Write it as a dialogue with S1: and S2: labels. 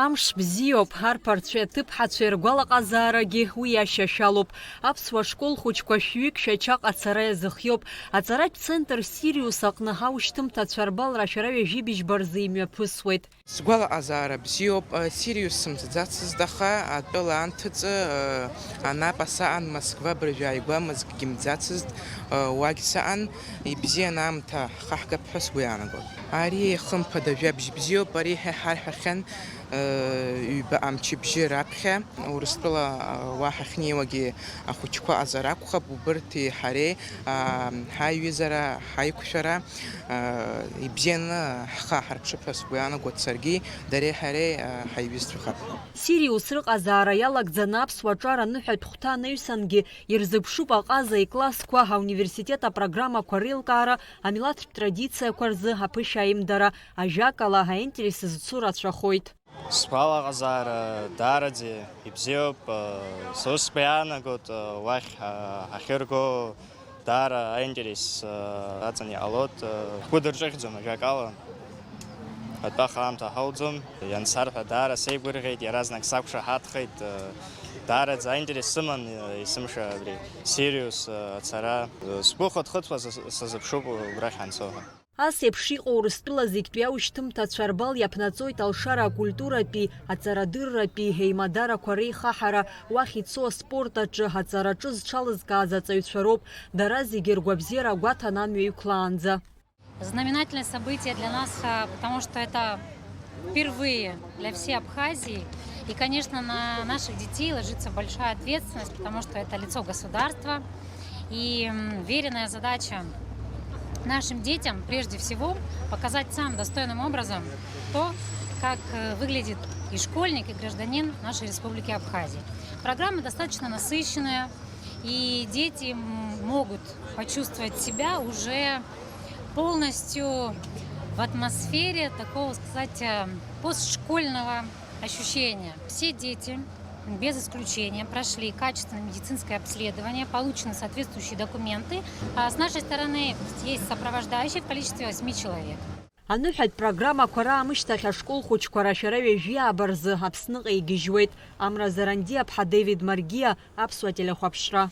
S1: Амш бзиоп, арԥарцәа аҭыԥҳацәа иргәалаҟазаарагьы уи иашьашьалоуп. Аԥсуа школ хәыҷқәа шәҩык шьаҿак ацара иазыхиоуп. Аҵаратә центр Сириус аҟны ҳаушьҭымҭацәа рбалра шәара ҩажәибжьба рзы имҩаԥысуеит.
S2: Сгәалаҟазаара бзиоуп, Сириус сымҭаӡацызт, аха атәыла анҭыҵы анапа саан, Москва быржәы ааигәамызгьы гьымӡацызт, уагь саан, ибзианы аамҭа ҳхаҳгап ҳәа сгәы иаанагоит. Ари хымԥада жәабжь бзиоуп, ари ҳарҳәахьан ҩба амчыбжьы раԥхьа, Урыстәыла уаҳа ҳахьнеиуагьы ахәыҷқәа аҟазар акәхап, убырҭи ҳареи ҳаиҩызара, ҳаиқәшәара ибзианы ҳхаҳарԥшып ҳәа сгәы иаанагоит, саргьы дареи ҳареи ҳаиҩызцәахап.
S1: Сириус рыҟазаара иалагӡаны аԥсуа ҿар аныҳәатә хәҭа анаҩсангьы ирзыԥшуп аҟаза иклассқәа, ауниверситет апрограммақәа реилкаара, амилаҭтә традициақәа рзы аԥышьа аимдара, ажәакала аинтерес зцу рацәахоит.
S3: Сгәалаҟазаара даараӡа ибзиоуп, сус сгәы иаанагоит уахь ҳахьырго даара аинтерес аҵан иҟалоит, ҳгәы дырҿыхьӡом ажәакала. Атәаха аамҭа ҳауӡом, иансарҳәа даара сеигәырӷьеит, иаразнак сақәшаҳаҭхеит, даараӡа аинтерес сыман есымша абри Сириус ацара. Сгәы хыҭхыҭуа сазыԥшуп убрахь ҳанцоҳа.
S1: Ас еиԥш иҟоу Урыстәыла зегьтәи аушьҭымҭацәа рбал иаԥнаҵоит алшара акультуратәи, аҵарадырратәи еимадарақәа реихаҳара, уахь ицо аспорт аҿы, аҵараҿы зҽалызкааз аҵаҩцәа роуп, дара зегьы ргәабзиара агәаҭан амҩа иқәлаанӡа.
S4: Знаменательное событие для нас, потому что это впервые для всей Абхазии. И, конечно, на наших детей ложится большая ответственность, потому что это лицо государства. И веренная задача нашим детям, прежде всего, показать самым достойным образом то, как выглядит и школьник, и гражданин нашей республики Абхазия. Программа достаточно насыщенная, и дети могут почувствовать себя уже полностью в атмосфере такого, сказать, постшкольного ощущения. Все дети, без исключения, прошли качественное медицинское обследование, получены соответствующие документы. А с нашей стороны есть сопровождающие в количестве 8 человек.
S1: Аныҳәатә программақәа раамышьҭахь ашкол хәыҷқәа рашәара ҩажәиааба рзы Аԥсныҟа игьежьуеит. Амра Заранди-аԥҳа Девид Маргиа, Аԥсуа телехәаԥшра.